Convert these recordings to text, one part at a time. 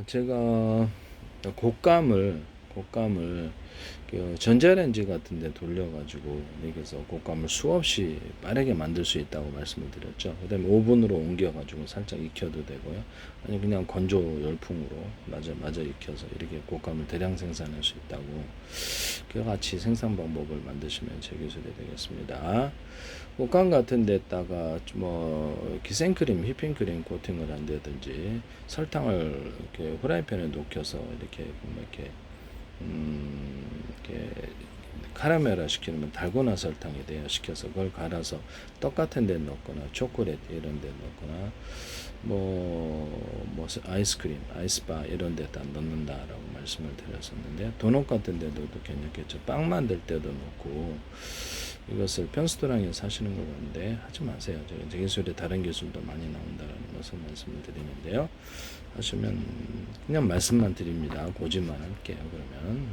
제가 곶감을 그 전자레인지 같은 데 돌려가지고 여기서 곶감을 수없이 빠르게 만들 수 있다고 말씀을 드렸죠. 그 다음에 오븐으로 옮겨가지고 살짝 익혀도 되고요. 아니 그냥 건조 열풍으로 마저 익혀서 이렇게 곶감을 대량 생산할 수 있다고, 그와 같이 생산 방법을 만드시면 제 기술이 되겠습니다. 곶감 같은 데다가 뭐 생크림, 휘핑크림 코팅을 한다든지 설탕을 이렇게 프라이팬에 녹여서 이렇게 이렇게 카라멜화 시키면 달고나 설탕이 돼요. 시켜서 그걸 갈아서 떡 같은 데 넣거나 초콜릿 이런 데 넣거나 뭐 아이스크림, 아이스바 이런 데다 넣는다라고 말씀을 드렸었는데, 도넛 같은 데도 괜찮겠죠. 빵 만들 때도 넣고, 이것을 편스토랑에서 사시는 걸 보는데 하지 마세요. 제 기술에 다른 기술도 많이 나온다라는 것을 말씀을 드리는데요. 하시면 그냥 말씀만 드립니다. 고지만 할게요. 그러면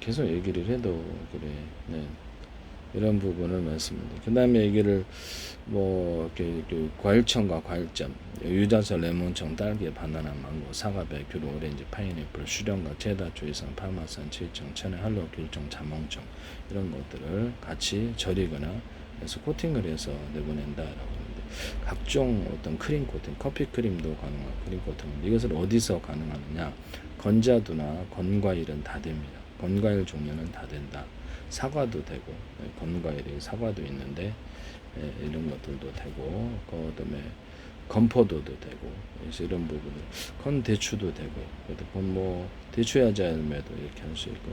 계속 얘기를 해도 그래. 네. 이런 부분을 말씀드립니다. 그 다음에 얘기를 뭐 이렇게 과일청과 과일점, 유자차, 레몬청, 딸기, 바나나, 망고, 사과배, 귤, 오렌지, 파인애플, 수령과 체다, 조이산, 파마산, 치청, 천연, 할로, 귤청, 자몽청 이런 것들을 같이 절이거나 해서 코팅을 해서 내보낸다라고 하는데, 각종 어떤 크림 코팅, 커피 크림도 가능한 크림 코팅, 이것을 어디서 가능하느냐? 건자두나 건과일은 다 됩니다. 건과일 종류는 다 된다. 사과도 되고, 건과일이 사과도 있는데 이런 것들도 되고, 그 다음에 건포도도 되고, 그래서 이런 부분을 건대추도 되고, 뭐 대추야자매도 이렇게 할 수 있고,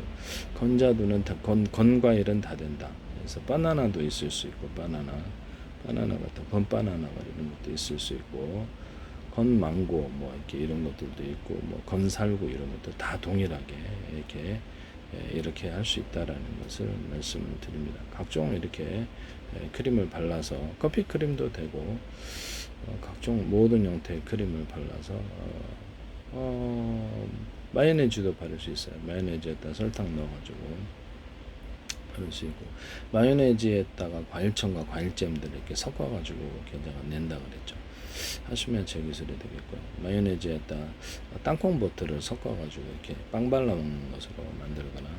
건자두는 다 건과일은 다 된다. 그래서 바나나도 있을 수 있고, 바나나 같은 건바나나가 이런 것도 있을 수 있고, 건망고 뭐 이렇게 이런 것들도 있고, 뭐 건살구 이런 것도 다 동일하게 이렇게 할 수 있다라는 것을 말씀을 드립니다. 각종 이렇게 크림을 발라서, 커피 크림도 되고, 각종 모든 형태의 크림을 발라서 마요네즈도 바를 수 있어요. 마요네즈에다 설탕 넣어가지고 바를 수 있고, 마요네즈에다가 과일청과 과일잼들을 이렇게 섞어가지고 게다가 낸다 그랬죠. 하시면 제 기술이 되겠고요. 마요네즈에다 땅콩 버터를 섞어가지고 이렇게 빵 발라 먹는 것으로 만들거나,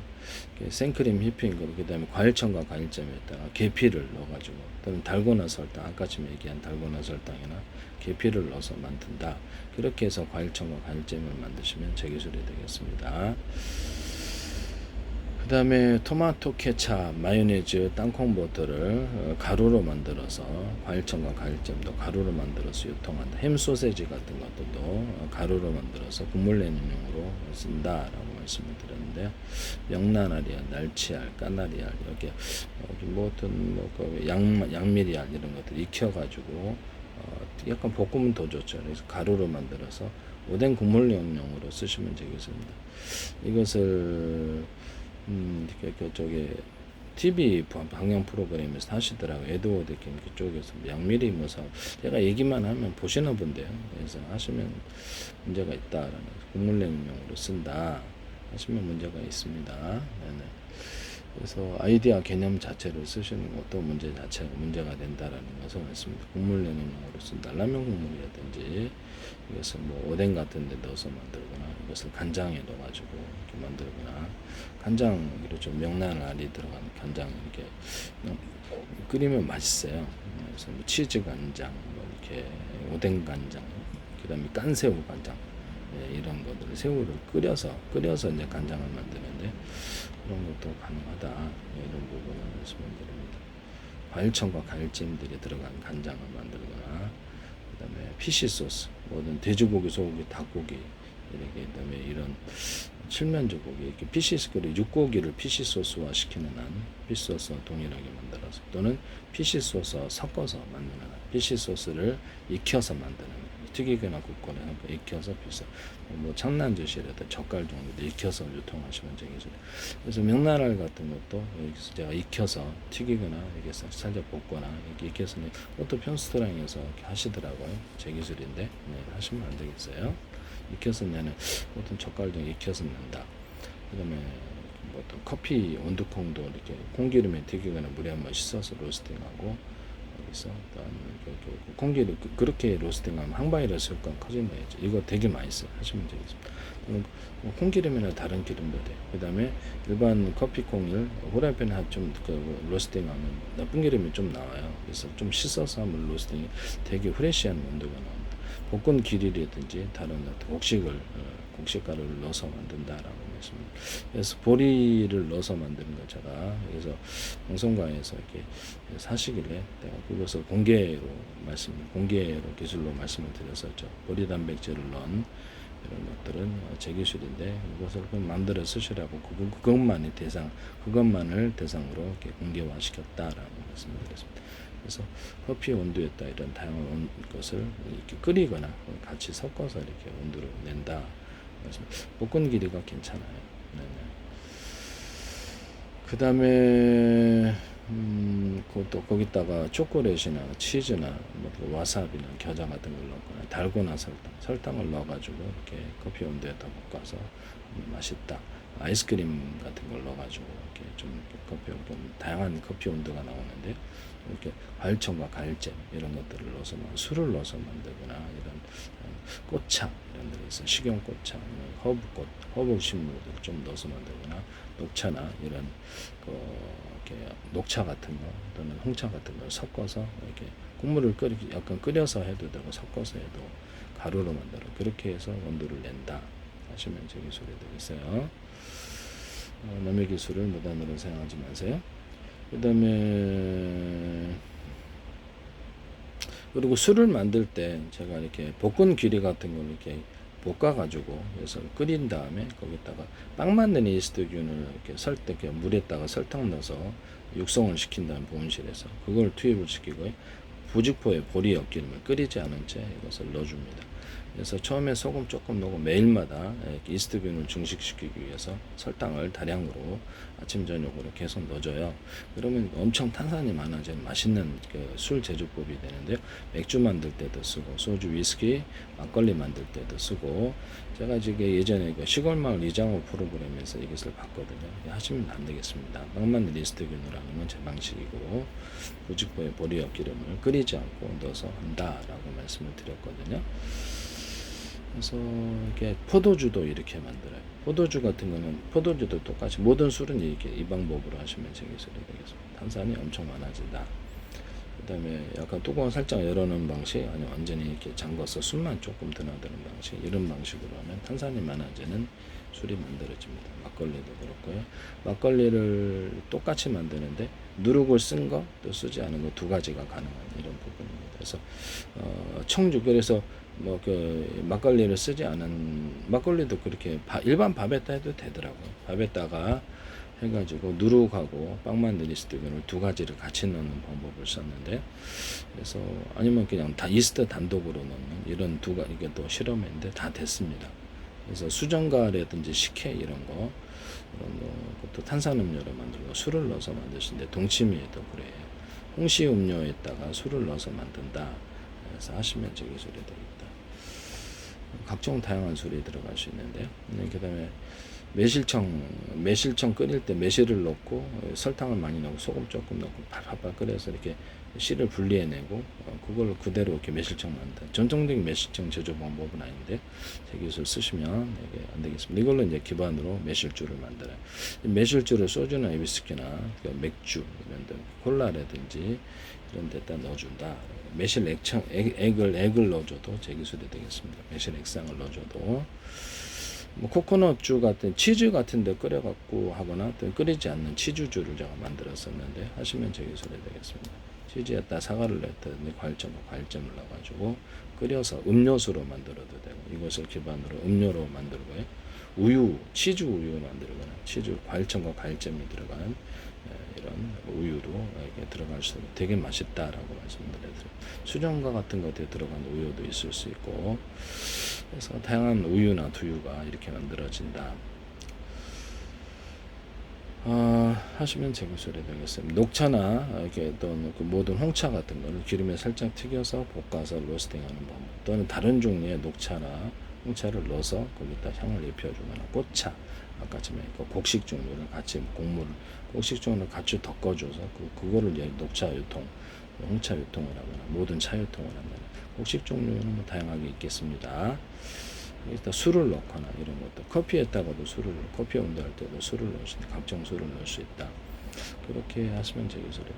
생크림 휘핑, 그 다음에 과일청과 과일잼에다가 계피를 넣어가지고, 또는 달고나 설탕, 아까쯤 얘기한 달고나 설탕이나 계피를 넣어서 만든다. 그렇게 해서 과일청과 과일잼을 만드시면 제 기술이 되겠습니다. 그 다음에 토마토 케찹, 마요네즈, 땅콩 버터를 가루로 만들어서, 과일청과 과일잼도 가루로 만들어서 유통한다. 햄 소세지 같은 것들도 가루로 만들어서 국물 내는 용으로 쓴다라고 말씀을 드렸는데요. 명란알이알, 날치알, 까나리알, 여기 뭐든 양미리알 이런 것들 익혀가지고 약간 볶으면 더 좋죠. 그래서 가루로 만들어서 오뎅 국물 내는 용으로 쓰시면 되겠습니다. 이것을 저기 TV 방영 프로그램에서 하시더라고요. 에드워드 김 그쪽에서 양미리 뭐 사업, 제가 얘기만 하면 보시나 본데요. 그래서 하시면 문제가 있다라는, 국물 내용으로 쓴다 하시면 문제가 있습니다. 네네. 그래서 아이디어 개념 자체를 쓰시는 것도 문제가 된다라는 것을 말씀드립니다. 국물 내용으로 쓴다. 라면 국물이라든지 이것을 뭐 오뎅 같은 데 넣어서 만들거나, 이것을 간장에 넣어가지고 이렇게 만들거나, 간장으로 좀 명란알이 들어간 간장 이렇게 끓이면 맛있어요. 그래서 뭐 치즈 간장, 뭐 이렇게 오뎅 간장, 그 다음에 깐새우 간장, 이런 것들을 새우를 끓여서 이제 간장을 만드는데, 그런 것도 가능하다. 이런 부분을 말씀을 드립니다. 과일청과 과일찜들이 들어간 간장을 만들거나, 그 다음에 피시 소스, 모든 돼지고기, 소고기, 닭고기, 이렇게, 그 다음에 이런 칠면조 고기, 이렇게 피시, 그리고 육고기를 피시 소스화 시키는 한, 피시 소스와 동일하게 만들어서, 또는 피시 소스 섞어서 만드는 한, 피시 소스를 익혀서 만드는, 튀기거나 굽거나 익혀서 피서, 뭐 창란젓이라든 젓갈 정도 익혀서 유통하시면 되겠죠. 그래서 명란알 같은 것도 여기서 제가 익혀서 튀기거나 이렇게 살짝 볶거나 이렇게 익혀서, 그것도 편스토랑에서 이렇게 하시더라고요. 제 기술인데 하시면 안 되겠어요. 익혀서 내는 어떤 젓갈 등 익혀서 낸다. 그다음에 뭐 어떤 커피 원두콩도 이렇게 콩기름에 튀기거나 물에 한번 씻어서 로스팅하고 있어. 또한 콩기를 그렇게 로스팅하면 항바이러스 효과가 커진다 했죠. 이거 되게 많이 써 하시면 되겠습니다. 콩기름이나 다른 기름도 돼. 그 다음에 일반 커피 콩을 후라이팬에 좀그 로스팅하면 나쁜 기름이 좀 나와요. 그래서 좀 씻어서 하면 로스팅이 되게 프레시한 온도가 나옵니다. 볶은 기름이라든지 다른 곡식가루를 넣어서 만든다라고 했습니다. 그래서 보리를 넣어서 만드는 거 제가 그래서 방송가에서 이렇게 사시길래 내가 그것을 공개로 기술로 말씀을 드렸었죠. 보리 단백질을 넣은 이런 것들은 제 기술인데 이것을 그냥 만들어 쓰시라고 그것만을 대상으로 이렇게 공개화시켰다라고 말씀을 드렸습니다. 그래서 커피 온도에 따라 이런 다양한 것을 이렇게 끓이거나 같이 섞어서 이렇게 온도를 낸다. 볶은 길이가 괜찮아요. 네네. 그 다음에 또 거기다가 초콜릿이나 치즈나 뭐 와사비나 겨자 같은 걸 넣거나 달고나 설탕을 넣어가지고 이렇게 커피 온도에다 볶아서 맛있다. 아이스크림 같은 걸 넣어가지고 이렇게 좀 다양한 커피 온도가 나오는데 이렇게 과일청과 과일잼 이런 것들을 넣어서 술을 넣어서 만들거나 이런 꽃차 이런 데서 식용꽃차, 허브 식물들 좀 넣어서 만들거나 녹차나 이런 이렇게 녹차 같은 거 또는 홍차 같은 걸 섞어서 이렇게 국물을 약간 끓여서 해도 되고 섞어서 해도 가루로 만들어 그렇게 해서 온도를 낸다 하시면 제 기술이 되겠어요. 남의 기술을 무단으로 사용하지 마세요. 그 다음에 그리고 술을 만들 때 제가 이렇게 볶은 귀리 같은 걸 이렇게 볶아가지고 그래서 끓인 다음에 거기다가 빵 만든 이스트균을 이렇게 물에다가 설탕 넣어서 육성을 시킨 다음 보온실에서 그걸 투입을 시키고 부직포에 보리 엿기름을 끓이지 않은 채 이것을 넣어줍니다. 그래서 처음에 소금 조금 넣고 매일마다 이스트균을 증식시키기 위해서 설탕을 다량으로 아침 저녁으로 계속 넣어줘요. 그러면 엄청 탄산이 많아지는 맛있는 술 제조법이 되는데요. 맥주 만들 때도 쓰고 소주, 위스키, 막걸리 만들 때도 쓰고 제가 지금 예전에 시골마을 이장호 프로그램에서 이것을 봤거든요. 하시면 안 되겠습니다. 빵 만든 이스트균으로 하는 건 제 방식이고 부직포에 보리 엿기름을 끓이지 않고 넣어서 한다라고 말씀을 드렸거든요. 그래서 이렇게 포도주도 이렇게 만들어요. 포도주 같은 거는 포도주도 똑같이 모든 술은 이렇게 이 방법으로 하시면 제 기술이 되겠습니다. 탄산이 엄청 많아진다. 그 다음에 약간 뚜껑을 살짝 열어놓은 방식 아니면 완전히 이렇게 잠궈서 술만 조금 드나드는 방식 이런 방식으로 하면 탄산이 많아지는 술이 만들어집니다. 막걸리도 그렇고요. 막걸리를 똑같이 만드는데 누룩을 쓴 거 또 쓰지 않은 거 두 가지가 가능한 이런 부분입니다. 그래서 그래서 막걸리를 쓰지 않은 막걸리도 그렇게 일반 밥에다 해도 되더라고요. 밥에다가 해가지고 누룩하고 빵 만든 이스트균을 두 가지를 같이 넣는 방법을 썼는데 그래서 아니면 그냥 다 이스트 단독으로 넣는 이런 이게 또 실험인데 다 됐습니다. 그래서 수정가라든지 식혜 이런 것도 탄산음료로 만들고 술을 넣어서 만드시는데 동치미에도 그래요. 홍시 음료에다가 술을 넣어서 만든다. 그래서 하시면 제 기술이 되겠다. 각종 다양한 술이 들어갈 수 있는데요. 그 다음에 매실청 끓일 때 매실을 넣고 설탕을 많이 넣고 소금 조금 넣고 팔팔 끓여서 이렇게 씨를 분리해내고 그걸로 그대로 이렇게 매실청 만든 전통적인 매실청 제조 방법은 아닌데 제 기술 쓰시면 이게 안 되겠습니다. 이걸로 이제 기반으로 매실주를 만들어요. 매실주를 소주나 위스키나 맥주 이런 데 콜라라든지 이런 데다 넣어준다. 매실 액을 넣어줘도 제 기술이 되겠습니다. 매실 액상을 넣어줘도 코코넛주 같은 치즈 같은 데 끓여갖고 하거나 또 끓이지 않는 치즈주를 제가 만들었었는데 하시면 제 기술이 되겠습니다. 치즈에다 사과를 넣었더니 과일잼을 넣어가지고 끓여서 음료수로 만들어도 되고 이것을 기반으로 음료로 만들고요. 치즈 우유 만들거나 치즈 과일청과 과일잼이 들어간 이런 우유로 이렇게 들어갈 수 있고 되게 맛있다라고 말씀드렸어요. 수정과 같은 것에 들어간 우유도 있을 수 있고 그래서 다양한 우유나 두유가 이렇게 만들어진다. 하시면 제 기술이 되겠습니다. 녹차나 이렇게 또 모든 홍차 같은 거를 기름에 살짝 튀겨서 볶아서 로스팅하는 방법 또는 다른 종류의 녹차나 홍차를 넣어서 거기다 향을 입혀주거나 꽃차 아까처럼 곡식 종류를 같이 곡식 종류를 같이 덮어줘서 그거를 이제 녹차 유통 홍차 유통을 하거나 모든 차 유통을 한다면 곡식 종류는 뭐 다양하게 있겠습니다. 일단 술을 넣거나 이런 것도 커피에다가도 커피 온도할 때도 술을 넣을 수 있다. 각종 술을 넣을 수 있다. 그렇게 하시면 되겠습니다.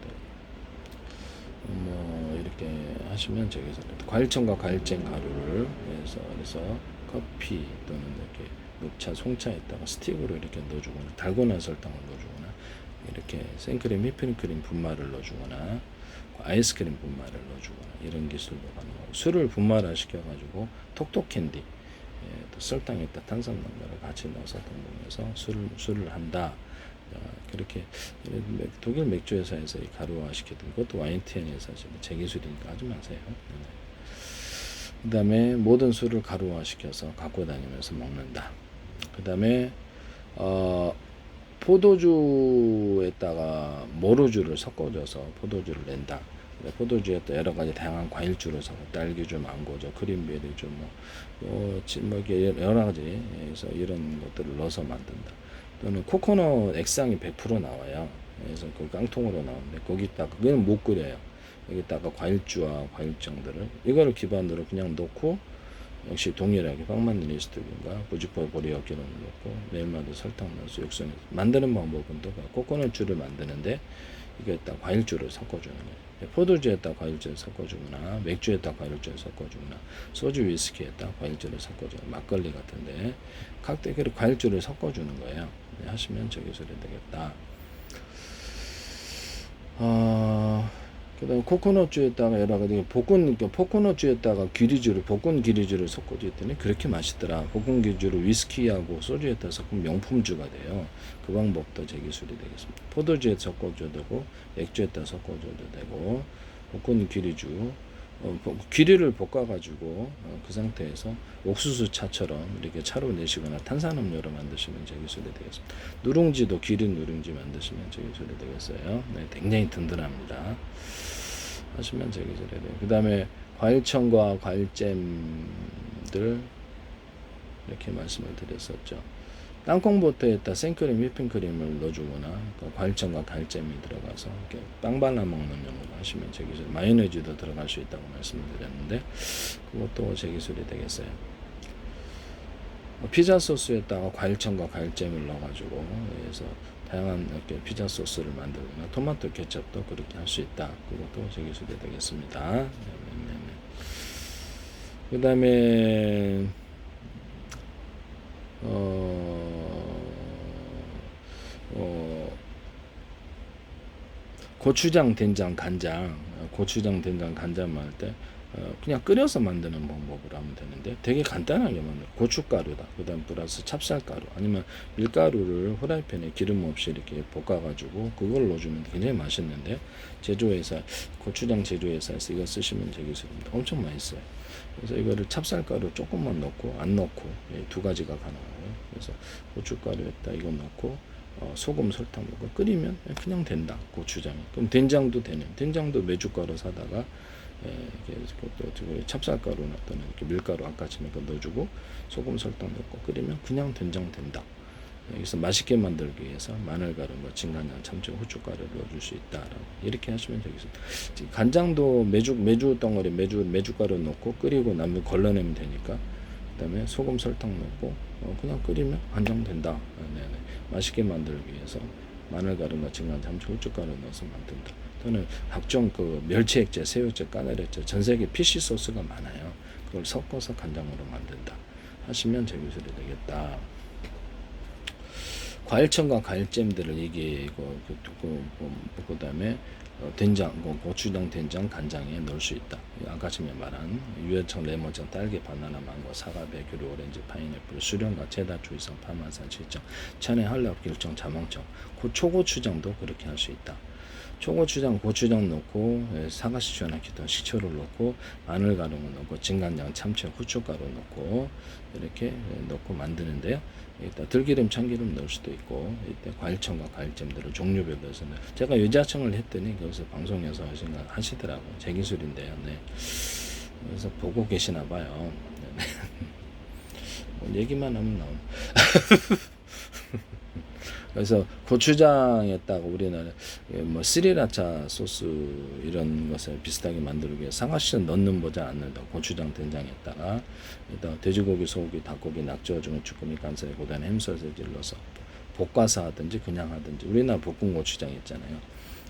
뭐 이렇게 하시면 되겠습니다. 과일청과 과일잼 가루를 그래서 커피 또는 이렇게 녹차, 송차에다가 스틱으로 이렇게 넣어주거나 달고나 설탕을 넣어주거나 이렇게 생크림, 휘핑크림 분말을 넣어주거나 아이스크림 분말을 넣어주거나 이런 기술도 가능하고 술을 분말화 시켜가지고 톡톡캔디 또 설탕에다 탄산감자를 같이 넣어서 동봉해서 술을 한다. 그렇게 독일 맥주 회사에서 이 가루화 시켰던 것도 YTN에서 제 기술이니까 하지 마세요. 그 다음에 모든 술을 가루화 시켜서 갖고 다니면서 먹는다. 그 다음에 포도주에다가 모루주를 섞어줘서 포도주를 낸다. 포도주에 또 여러 가지 다양한 과일주를 섞어 딸기주, 망고주, 크림베리주, 뭐 여러 가지 그래서 이런 것들을 넣어서 만든다. 또는 코코넛 액상이 100% 나와요. 그래서 그 깡통으로 나오는데 거기다가 그건 못 끓여요. 여기다가 과일주와 과일정들을 이거를 기반으로 그냥 넣고 역시 동일하게 빵 만든 이스트균과 부직포 보리어 기름을 넣고 내일마다 설탕 넣어서 육수해서 만드는 방법은 또 코코넛주를 만드는데 이게다 과일주를 섞어주는 거예요. 포도주에다 과일주를 섞어주거나 맥주에다 과일주를 섞어주거나 소주 위스키에다 과일주를 섞어주거나 막걸리 같은데 칵테일에 과일주를 섞어주는 거예요. 네, 하시면 저 기술이 되겠다. 그다음 코코넛주에다가 여러 가지 코코넛주에다가 볶은 기리주를 섞어줬더니 그렇게 맛있더라. 볶은 기리주를 위스키하고 소주에다 섞으면 명품주가 돼요. 그 방법도 제 기술이 되겠습니다. 포도주에 섞어줘도 되고 맥주에다 섞어줘도 되고 볶은 기리주 기리를 볶아가지고 그 상태에서 옥수수 차처럼 이렇게 차로 내시거나 탄산음료로 만드시면 제 기술이 되겠습니다. 누룽지도 기린 누룽지 만드시면 제 기술이 되겠어요. 네, 굉장히 든든합니다. 하시면 제 기술이 돼요. 그 다음에 과일청과 과일잼들 이렇게 말씀을 드렸었죠. 땅콩버터에다 생크림, 휘핑크림을 넣어주거나 과일청과 과일잼이 들어가서 이렇게 빵 발라 먹는 용으로 하시면 제 기술. 마요네즈도 들어갈 수 있다고 말씀을 드렸는데 그것도 제 기술이 되겠어요. 피자 소스에다가 과일청과 과일잼을 넣어가지고 그래서 다양한 이렇게 피자 소스를 만들거나 토마토 케첩도 그렇게 할 수 있다. 그것도 제 기술이 되겠습니다. 그 다음에 고추장, 된장, 간장, 할 때 그냥 끓여서 만드는 방법으로 하면 되는데 되게 간단하게 만들어. 고춧가루다. 그 다음 플러스 찹쌀가루 아니면 밀가루를 후라이팬에 기름 없이 이렇게 볶아가지고 그걸 넣어주면 굉장히 맛있는데 제조회사 고추장 제조회사에서 이거 쓰시면 되게 좋습니다. 엄청 맛있어요. 그래서 이거를 찹쌀가루 조금만 넣고 안 넣고 두 가지가 가능하고요. 그래서 고춧가루에다 이거 넣고 소금 설탕 넣고 끓이면 그냥 된다. 고추장이. 그럼 된장도 되는. 된장도 메주가루 사다가 찹쌀가루나 또는 이렇게 밀가루 아까처럼 넣어주고 소금 설탕 넣고 끓이면 그냥 된장 된다. 여기서 맛있게 만들기 위해서 마늘가루와 진간장, 참치, 후춧가루를 넣어줄 수 있다라고 이렇게 하시면 되겠습니다. 간장도 메주 덩어리 메주가루 넣고 끓이고 나면 걸러내면 되니까 그다음에 소금 설탕 넣고 그냥 끓이면 완성된다. 네네. 맛있게 만들기 위해서 마늘가루나 진간장, 참치, 후춧가루 넣어서 만든다. 또는 각종 그 멸치액젓, 새우젓, 까나리액젓 전 세계 피쉬 소스가 많아요. 그걸 섞어서 간장으로 만든다. 하시면 제 기술이 되겠다. 과일청과 과일잼들을 얘기하고 그 다음에 된장, 고추장, 된장, 간장에 넣을 수 있다. 아까 전에 말한 유해청, 레몬청, 딸기, 바나나, 망고, 사과, 베큐리, 오렌지, 파인애플, 수령과 체다, 주의성, 파마산, 칠청, 천혜, 한랍, 길청, 자몽청, 초고추장도 그렇게 할 수 있다. 초고추장, 고추장 넣고 사과식초나 기타 식초를 넣고 마늘가루 넣고 진간장, 참치, 후춧가루 넣고 이렇게 넣고 만드는데요. 일단 들기름, 참기름 넣을 수도 있고 이때 과일청과 과일잼들을 종류별로 해서 제가 유자청을 했더니 거기서 방송에서 하시더라고요. 제 기술인데요. 네. 그래서 보고 계시나 봐요. 뭐 얘기만 하면 나오네. 그래서 고추장에다가 우리나라 뭐 스리라차 소스 이런 것을 비슷하게 만들기 위해 상하씨는 넣는 보지 않는다. 고추장 된장에다가 일단 돼지고기, 소고기, 닭고기, 낙지와 중에 주꾸미, 간사이, 고단, 햄소세지를 넣어서 볶아서 하든지 그냥 하든지 우리나라 볶은 고추장 있잖아요.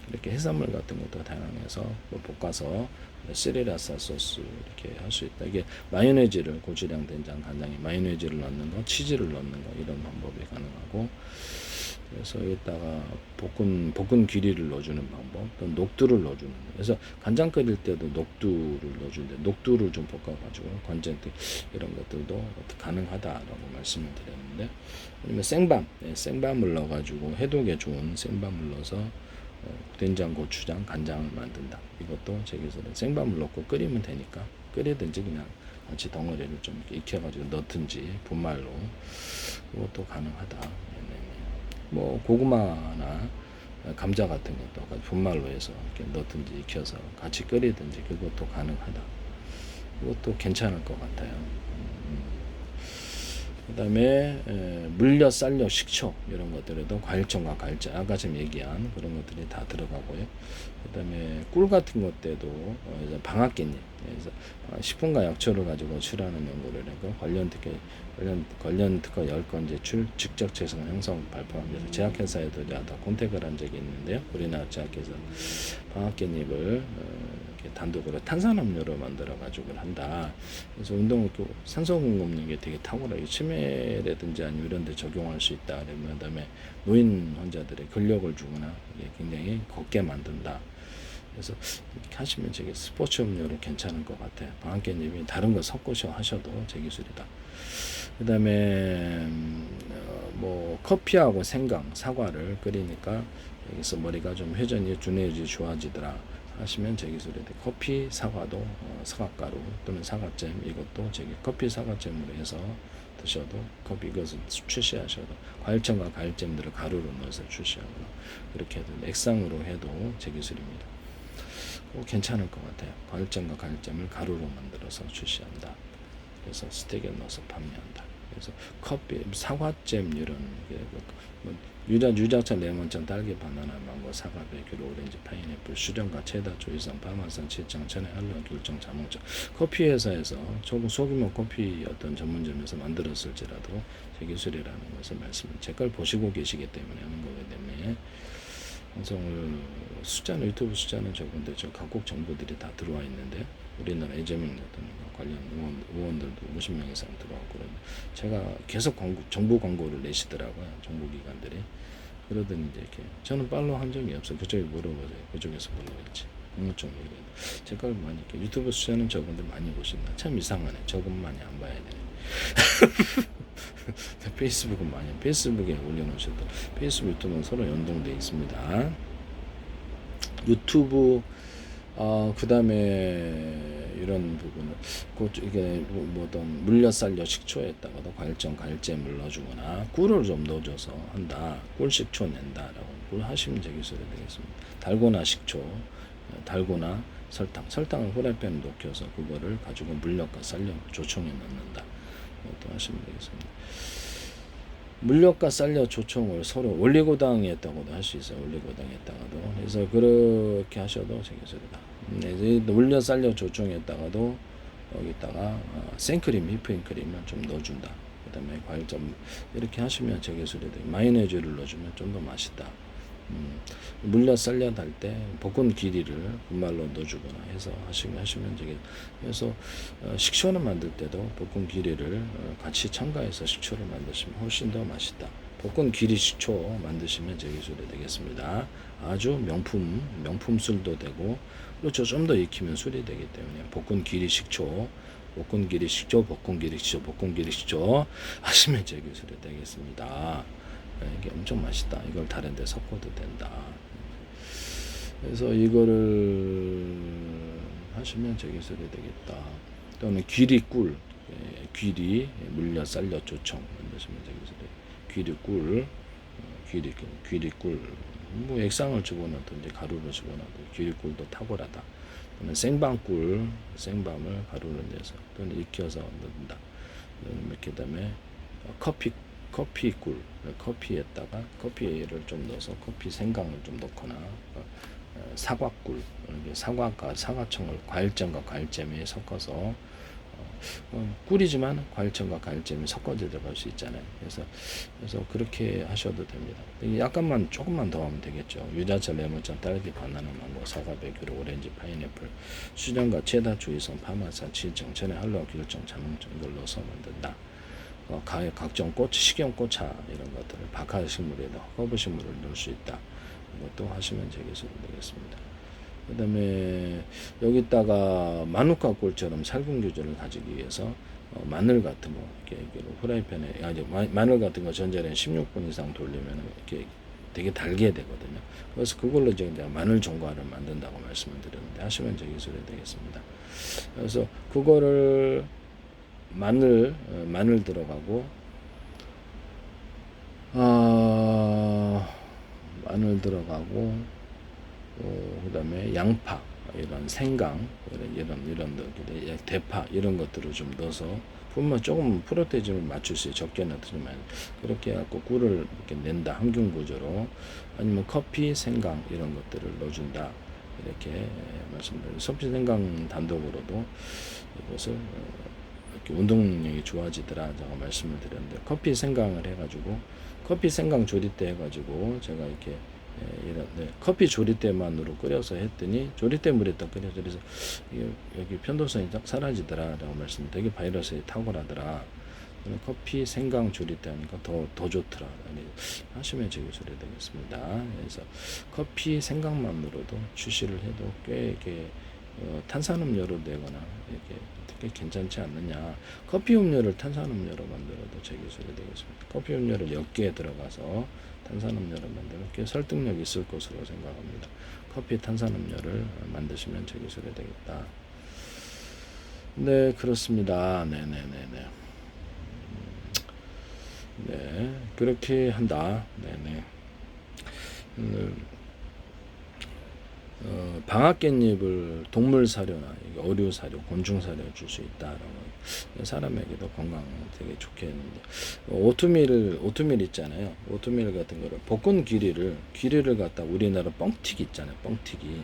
이렇게 해산물 같은 것도 다양해서 뭐 볶아서 스리라차 소스 이렇게 할 수 있다. 이게 마요네즈를 고추장, 된장, 간장에 마요네즈를 넣는 거, 치즈를 넣는 거 이런 방법이 가능하고 그래서 여기다가 볶은 귀리를 넣어주는 방법, 또 녹두를 넣어주는 거. 그래서 간장 끓일 때도 녹두를 넣어주는데 녹두를 좀 볶아가지고 건젠트 이런 것들도 가능하다라고 말씀을 드렸는데 아니면 생밤, 생밤을 넣어가지고 해독에 좋은 생밤을 넣어서 된장, 고추장, 간장을 만든다. 이것도 제 기술은 생밤을 넣고 끓이면 되니까 끓이든지 그냥 같이 덩어리를 좀 이렇게 익혀가지고 넣든지 분말로 그것도 가능하다. 뭐 고구마나 감자 같은 것도 분말로 해서 이렇게 넣든지 익혀서 같이 끓이든지 그것도 가능하다. 그것도 괜찮을 것 같아요. 그 다음에 물엿, 쌀엿, 식초 이런 것들에도 과일청과 과일제 아까 지금 얘기한 그런 것들이 다 들어가고요. 그 다음에 꿀 같은 것들도 방앗깻잎 그래서 식품과 약초를 가지고 출하는 연구를 했고 관련 특허 10건 제출 직접 재생 형성 발표하면서 제약회사에도 다 컨택을 한 적이 있는데요. 우리나라 제약회사 방앗깻잎을 단독으로 탄산음료로 만들어 가지고 한다. 그래서 운동을 산소 공급력이 되게 탁월하게 치매라든지 아니면 이런 데 적용할 수 있다. 그다음에 노인 환자들의 근력을 주거나 굉장히 걷게 만든다. 그래서 이렇게 하시면 되게 스포츠 음료로 괜찮을 것 같아요. 방앗깻잎이 다른 거 섞으셔 하셔도 제 기술이다. 그다음에 뭐 커피하고 생강, 사과를 끓이니까 여기서 머리가 좀 회전이 준해지 좋아지더라. 하시면 제 기술에 커피, 사과도 사과가루 또는 사과잼 이것도 저기 커피 사과잼으로 해서 드셔도 커피 이것을 출시하셔도 과일청과 과일잼들을 가루로 넣어서 출시하거나 그렇게 해도 액상으로 해도 제 기술입니다. 괜찮을 것 같아요. 과일잼과 과일잼을 가루로 만들어서 출시한다. 그래서 스틱에 넣어서 판매한다. 그래서 커피, 사과잼 이런 뭐 유자차, 레몬차, 딸기, 바나나, 망고, 사과, 베큐르, 오렌지, 파인애플, 수정과 체다, 조이산, 파마산, 치장, 천혜, 할로와, 귤정, 자몽차 커피 회사에서 소규모 커피 어떤 전문점에서 만들었을지라도 제 기술이라는 것을 제 걸 보시고 계시기 때문에 하는 거기 때문에 방송을 숫자는 유튜브 숫자는 적은데 저 각국 정보들이 다 들어와 있는데 우리나라 이재명 대통령 관련 의원들도 50명 이상 들어왔고 그러면 제가 계속 정보 광고를 내시더라고요. 정보기관들이. 그러더니 이제 이렇게 저는 팔로우 한 적이 없어요. 그쪽에 물어보세요. 그쪽에서 물어봤지. 어느 쪽 모르겠는데 제가 많이 이렇게 유튜브 숫자는 적은데 많이 보신다. 참 이상하네. 적은 많이 안 봐야 되네. 페이스북은 많이 페이스북에 올려놓으셔도 페이스북 유튜브는 서로 연동되어 있습니다. 유튜브 그 다음에 이런 부분은 이게 뭐든 물엿, 쌀엿, 식초에다가도 과일잼을 넣어주거나 꿀을 좀 넣어줘서 한다. 꿀 식초 낸다라고 꿀 하시면 제 기술이 되겠습니다. 달고나 식초, 달고나 설탕을 후라이팬에 녹여서 그거를 가지고 물엿과 쌀엿 조청에 넣는다. 또 하시면 되겠습니다. 물엿과 쌀엿 조청을 서로 올리고당에다가도 할 수 있어요. 올리고당에다가도. 그래서 그렇게 하셔도 되겠습니다. 물엿, 쌀엿 조청에다가도 여기다가 생크림, 휘핑크림을 좀 넣어준다. 그 다음에 과일점 이렇게 하시면 제 기술이 돼요. 마요네즈를 넣어주면 좀 더 맛있다. 물엿, 쌀엿 할 때 볶은 귀리를 분말로 넣어주거나 해서 하시면 되게 그래서 식초를 만들 때도 볶은 귀리를 같이 첨가해서 식초를 만드시면 훨씬 더 맛있다. 볶은 귀리 식초 만드시면 제 기술이 되겠습니다. 아주 명품 술도 되고 그렇죠. 좀 더 익히면 술이 되기 때문에 볶은 귀리 식초 하시면 제 기술이 되겠습니다. 이게 엄청 맛있다. 이걸 다른 데 섞어도 된다. 그래서 이거를 하시면 제 기술이 되겠다. 또는 귀리꿀, 귀리, 물엿, 쌀엿, 조청 만드시면 제 기술이 귀리꿀, 뭐 액상을 집어넣든지 가루를 집어넣어도 귀리꿀도 탁월하다. 또는 생밤을 가루를 내서 또는 익혀서 넣는다. 그다음에 커피 꿀, 커피에다가 커피를 좀 넣어서 커피 생강을 좀 넣거나 사과꿀, 사과가 사과청을 과일잼과 과일잼에 섞어서 꿀이지만 과일청과 과일잼이 섞어져 들어갈 수 있잖아요. 그래서 그렇게 하셔도 됩니다. 약간만 조금만 더 하면 되겠죠. 유자차, 레몬차, 딸기, 바나나, 망고, 사과, 베이커리, 오렌지, 파인애플, 수정과 체다, 주의성, 파마산, 치정, 천에, 할로와, 귤정, 자몽청 이걸 넣어서 만든다. 각종 꽃, 식용꽃차 이런 것들을 박하식물에다 허브식물을 넣을 수 있다. 이것도 하시면 제 기술이 되겠습니다. 그 다음에 여기다가 마누카 꿀처럼 살균 규제를 가지기 위해서 마늘 같은 거 이렇게 후라이팬에 마늘 같은 거 전자레인 16분 이상 돌리면 이렇게 되게 달게 되거든요. 그래서 그걸로 이제 마늘 종과를 만든다고 말씀을 드렸는데 하시면 제 기술이 되겠습니다. 그래서 그거를 마늘 들어가고 마늘 들어가고 그다음에 양파 이런 생강 이런 대파 이런 것들을 좀 넣어서 분만 조금 프로테인을 맞출 수 있어요. 적게 넣지만 그렇게 해갖고 꿀을 이렇게 낸다 항균 구조로 아니면 커피 생강 이런 것들을 넣어준다 이렇게 말씀드려요. 커피 생강 단독으로도 이것을 이렇게 운동 능력이 좋아지더라라고 말씀을 드렸는데 커피 생강을 해가지고 커피 생강 조리대 해가지고 제가 이렇게 이런 커피 조리대만으로 끓여서 했더니 조리대 물에다 끓여서 그래서 여기 편도성이 딱 사라지더라라고 말씀. 되게 바이러스에 탁월하더라. 커피 생강 조리대 하니까 더 좋더라. 하시면 제 기술이 되겠습니다. 그래서 커피 생강만으로도 출시를 해도 꽤 이렇게 탄산음료로 내거나 이렇게 되게 괜찮지 않느냐. 커피 음료를 탄산음료로 만들어도 제 기술이 되겠습니다. 커피 음료를 10개 들어가서 탄산음료를 만들면 꽤 설득력이 있을 것으로 생각합니다. 커피 탄산음료를 만드시면 제 기술이 되겠다. 네, 그렇습니다. 네네네네. 네, 그렇게 한다. 네네. 방앗깻잎을 동물 사료나 어류 사료, 곤충 사료 줄 수 있다라고 사람에게도 건강 되게 좋겠는데 오트밀 있잖아요. 오트밀 같은 거를 볶은 귀리를 갖다 우리나라 뻥튀기 있잖아요. 뻥튀기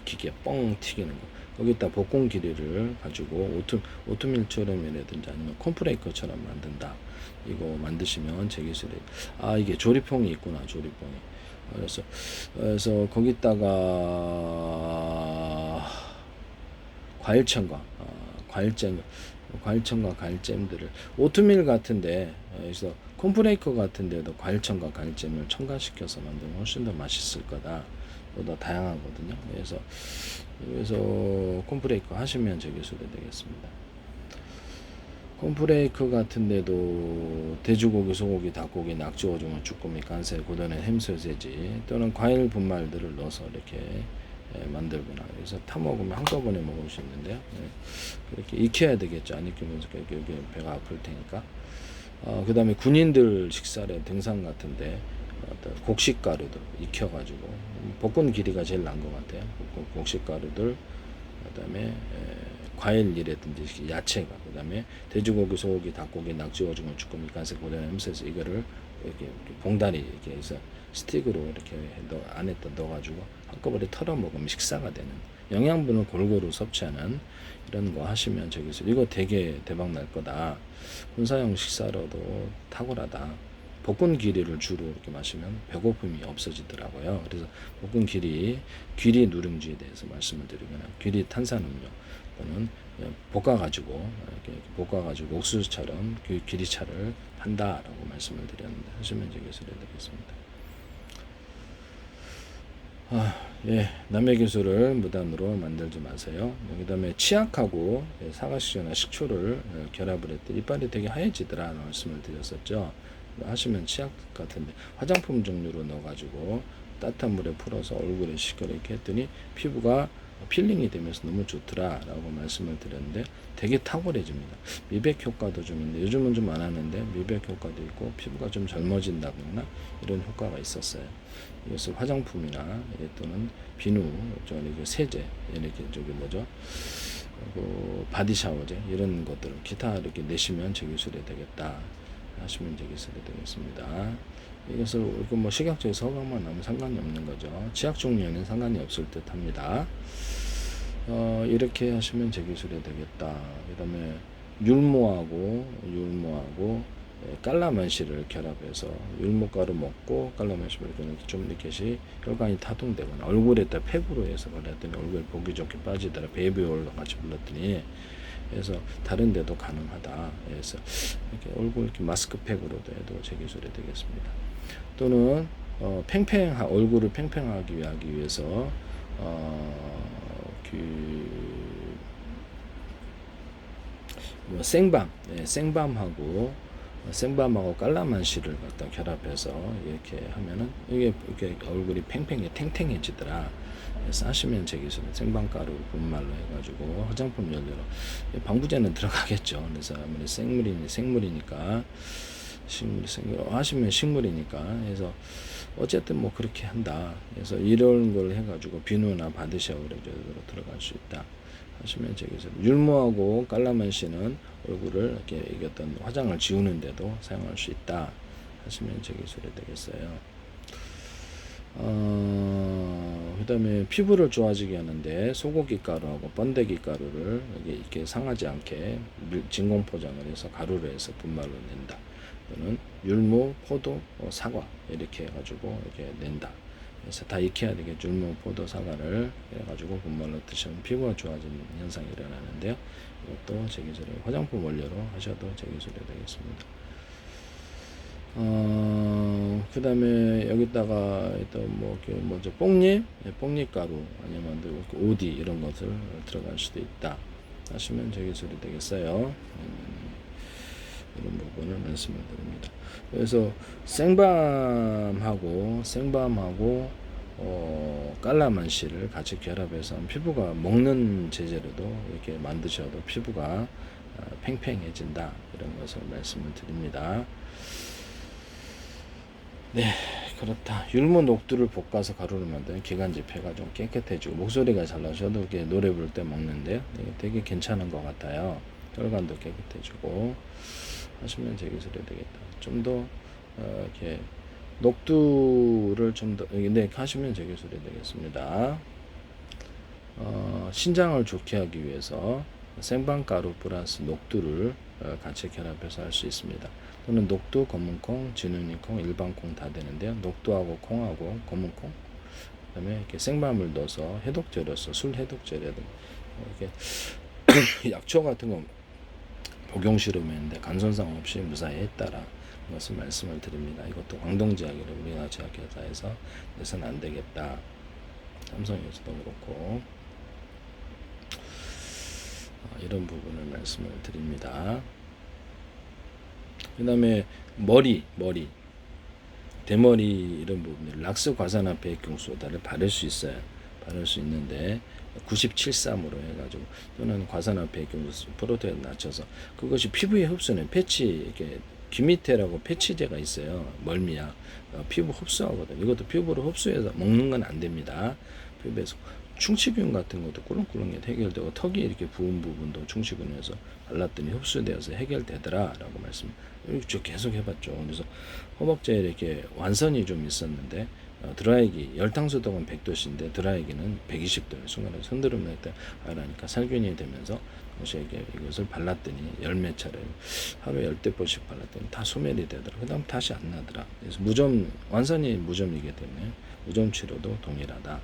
기계 뻥 튀기는 거 거기다 볶은 귀리를 가지고 오트밀처럼이라든지 아니면 콘프레이크처럼 만든다. 이거 만드시면 제 기술에 이게 조리퐁이 있구나. 조리퐁이. 그래서 거기다가 과일청과 과일잼들을 오트밀 같은데 그래서 콘프레이크 같은데도 과일청과 과일잼을 첨가시켜서 만들면 훨씬 더 맛있을 거다. 더 다양하거든요. 그래서 콘프레이크 하시면 제 기술이 되겠습니다. 콘프레이크 같은데도 돼지고기, 소고기, 닭고기, 낙지, 오징어, 쭈꾸미, 간세, 고단의 햄, 소세지 또는 과일 분말들을 넣어서 이렇게 만들거나 그래서 타 먹으면 한꺼번에 먹을 수 있는데요. 그렇게 익혀야 되겠죠. 안 익히면 여기 배가 아플 테니까. 그 다음에 군인들 식사래 등산 같은데 곡식가루들 익혀가지고 볶은 길이가 제일 난 것 같아요. 곡식가루들 그 다음에 과일이라든지 야채가 그 다음에 돼지고기, 소고기, 닭고기, 낙지, 오징어, 쭈꾸미, 간색, 고다리, 햄새서 이거를 이렇게 봉다리 이렇게 해서 스틱으로 이렇게 안에다 넣어가지고 한꺼번에 털어 먹으면 식사가 되는 영양분을 골고루 섭취하는 이런 거 하시면 저기서 이거 되게 대박 날 거다. 군사용 식사로도 탁월하다. 볶은 귀리를 주로 이렇게 마시면 배고픔이 없어지더라고요. 그래서 볶은 귀리 누룽지에 대해서 말씀을 드리거나 귀리 탄산음료 또는 볶아가지고 옥수수처럼 귀리차를 한다라고 말씀을 드렸는데 하시면 제 기술이 되겠습니다. 남의 기술을 무단으로 만들지 마세요. 그 다음에 치약하고 사과식초나 식초를 결합을 했더니 이빨이 되게 하얘지더라 말씀을 드렸었죠. 하시면 치약 같은데 화장품 종류로 넣어가지고 따뜻한 물에 풀어서 얼굴에 시끄럽게 했더니 피부가 필링이 되면서 너무 좋더라 라고 말씀을 드렸는데 되게 탁월해집니다. 미백 효과도 좀 있는데 요즘은 좀 안 하는데 미백 효과도 있고 피부가 좀 젊어진다거나 이런 효과가 있었어요. 이것을 화장품이나 또는 비누, 세제 이렇게 바디 샤워제 이런 것들을 기타 이렇게 내시면 제 기술이 되겠다. 하시면 이제 기술이 되겠습니다. 이것을 뭐 식약처에서 허가만 나면 상관이 없는 거죠. 치약 종류에는 상관이 없을 듯 합니다. 이렇게 하시면 제 기술이 되겠다. 그 다음에 율무하고 깔라만시를 결합해서 율무가루 먹고 깔라만시 먹으면 좀 이렇게 혈관이 타동되거나 얼굴에다 팩으로 해서 발랐더니 얼굴 보기 좋게 빠지더라. 베이비올로 같이 발랐더니 그래서 다른 데도 가능하다. 그래서 이렇게 얼굴 이렇게 마스크팩으로도 해도 제 기술이 되겠습니다. 또는 얼굴을 팽팽하게 하기 위해서 생밤하고 깔라만시를 갖다 결합해서 이렇게 하면은 이게 얼굴이 탱탱해지더라. 그래서 하시면 제 기술은 생밤가루 분말로 해가지고 화장품 연료로 방부제는 들어가겠죠. 그래서 아무리 생물이니까 하시면 식물이니까 그래서 어쨌든 뭐 그렇게 한다. 그래서 이런 걸 해가지고 비누나 바디샤워로 들어갈 수 있다. 하시면 저기서 율무하고 깔라만시는 얼굴을 이렇게 어떤 화장을 지우는데도 사용할 수 있다. 하시면 제 기술이 되겠어요. 그 다음에 피부를 좋아지게 하는데 소고기 가루하고 번데기 가루를 이렇게 상하지 않게 진공 포장을 해서 가루로 해서 분말로 낸다. 또는 율무, 포도, 사과 이렇게 해가지고 이렇게 낸다. 그래서 다 익혀야 되겠죠. 율무, 포도, 사과를 해가지고 분말로 드시면 피부가 좋아지는 현상이 일어나는데요. 이것도 제 기술이 화장품 원료로 하셔도 제 기술이 되겠습니다. 그 다음에 여기다가 뽕잎 가루 아니면 오디 이런 것을 들어갈 수도 있다 하시면 제 기술이 되겠어요. 이런 부분을 말씀을 드립니다. 그래서 생밤하고 깔라만시를 같이 결합해서 피부가 먹는 재질로도 이렇게 만드셔도 피부가 팽팽해진다 이런 것을 말씀을 드립니다. 네, 그렇다. 율무 녹두를 볶아서 가루를 만드는 기관지 폐가 좀 깨끗해지고 목소리가 잘 나셔도 이렇게 노래 부를 때 먹는데요. 되게 괜찮은 것 같아요. 혈관도 깨끗해지고 하시면 제 기술이 되겠다. 좀 더 이렇게 녹두를 좀 더 하시면 제 기술이 되겠습니다. 신장을 좋게 하기 위해서 생방가루 플러스 녹두를 같이 결합해서 할 수 있습니다. 또는 녹두, 검은콩, 진우니콩, 일반콩 다 되는데요. 녹두하고 콩하고 검은콩, 그다음에 이렇게 생밤을 넣어서 해독제로서 술 해독제라든가 이렇게 약초 같은 거 복용 실험했는데 간손상 없이 무사히 했다라 것을 말씀을 드립니다. 이것도 광동제약이라 우리나라 제약회사에서 내서는 안 되겠다. 삼성에서도 그렇고 이런 부분을 말씀을 드립니다. 그 다음에 대머리 이런 부분들 락스 과산화 배액경소다를 바를 수 있어요. 바를 수 있는데 97.3으로 해가지고 또는 과산화 배액경소 프로테인 낮춰서 그것이 피부에 흡수는 패치 이렇게 귀밑에라고 패치제가 있어요. 멀미약 피부 흡수하거든. 이것도 피부로 흡수해서 먹는 건 안 됩니다. 피부에서 충치균 같은 것도 꿀렁꿀렁 해결되고 턱이 이렇게 부은 부분도 충치균에서 발랐더니 흡수되어서 해결되더라 라고 말씀 계속 해봤죠. 그래서 허벅지에 이렇게 완선이 좀 있었는데 드라이기 열탕소독은 100도씨인데 드라이기는 120도에 순간에 손들으면 하라니까 살균이 되면서 이것을 발랐더니 열몇 차례 하루에 10대포씩 발랐더니 다 소멸이 되더라. 그 다음 다시 안 나더라. 그래서 완선이 무좀이기 때문에 무좀 치료도 동일하다.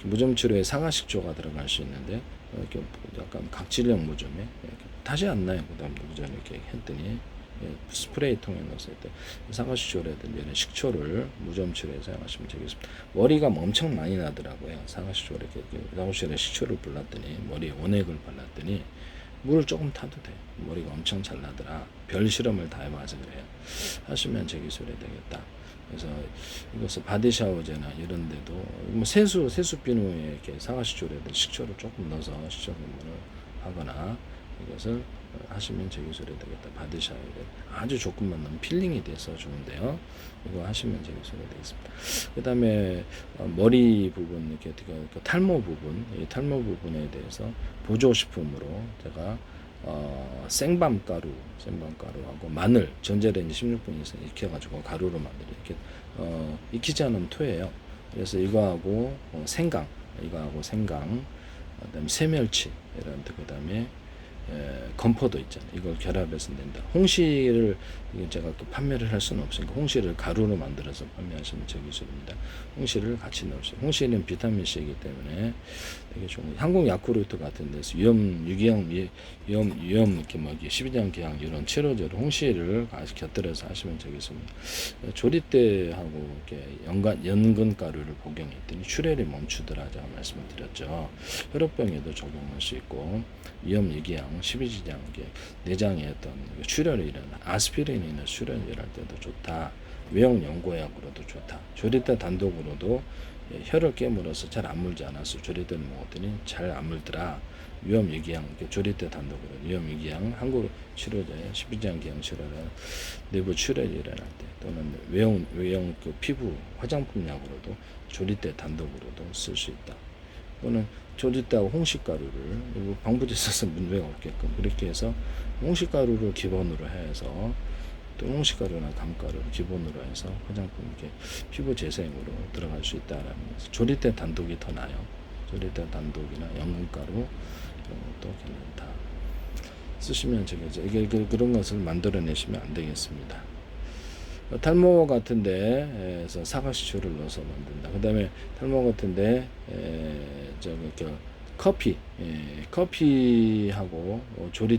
무좀 치료에 사과식초가 들어갈 수 있는데 이렇게 약간 각질형 무좀에 다시 안 나요. 그다음 무좀 이렇게 했더니 스프레이 통에 넣었을 때 사과식초라든지 이런 식초를 무좀 치료에 사용하시면 되겠습니다. 머리가 엄청 많이 나더라고요. 사과식초를 이렇게 식초를 발랐더니 머리에 원액을 발랐더니 물을 조금 타도 돼. 머리가 엄청 잘 나더라. 별 실험을 다 해봐서 그래요. 하시면 제 기술이 되겠다. 그래서 이것을 바디샤워제나 이런 데도 뭐 세수 비누에 이렇게 사과식초라든지 식초를 조금 넣어서 식초 분무를 하거나 이것을 하시면 제 기술이 되겠다. 바디샤워를 아주 조금만 넣으면 필링이 돼서 좋은데요. 이거 하시면 제 기술이 되겠습니다. 그 다음에 머리 부분 이렇게 탈모 부분, 이 탈모 부분에 대해서 보조식품으로 제가 생밤가루하고 마늘 전자레인지 16분 이상 익혀가지고 가루로 만들어 이렇게 익히지 않으면 토해요. 그래서 이거하고 생강, 그다음에 새멸치, 그다음에 건포도 있잖아요. 이걸 결합해서 낸다. 홍시를 제가 또 판매를 할 수는 없으니까 홍시를 가루로 만들어서 판매하시면 제 기술입니다. 홍시를 같이 넣으세요. 홍시는 비타민 C이기 때문에 되게 좋은 거예요. 한국 야쿠르트 같은 데서 위험 유기양 이렇게 뭐 12장 기양 이런 치료제로 홍시를 같이 곁들여서 하시면 되겠습니다. 조리대하고 이렇게 연근 가루를 복용했더니 출혈이 멈추더라 제가 말씀을 드렸죠. 혈압병에도 적용할 수 있고 위험 유기양 12지장 내장에 어떤 출혈이 일어나 아스피린이나 출혈이 일어날 때도 좋다. 외형 연고약으로도 좋다. 조리대 단독으로도 혀를 깨물어서 잘 안 물지 않았어. 조리대를 먹었더니 잘 안 물더라. 위험 유기양 조리대 단독으로 위험 유기양 한국 치료제 12지장 기양 치료를 내부 출혈이 일어날 때 또는 외형 그 피부 화장품 약으로도 조리대 단독으로도 쓸 수 있다. 또는 조리대하고 홍시가루를 방부제 써서 문제가 없게끔 그렇게 해서 홍시가루를 기본으로 해서 또 홍시가루나 감가루를 기본으로 해서 화장품 이렇게 피부 재생으로 들어갈 수 있다라는 거죠. 조리대 단독이 더 나아요. 조리대 단독이나 연근가루 이런 것도 괜찮다. 쓰시면 이게 그런 것을 만들어내시면 안 되겠습니다. 탈모 같은데에서 사과시추를 넣어서 만든다. 그 다음에 탈모 같은데 커피하고 조리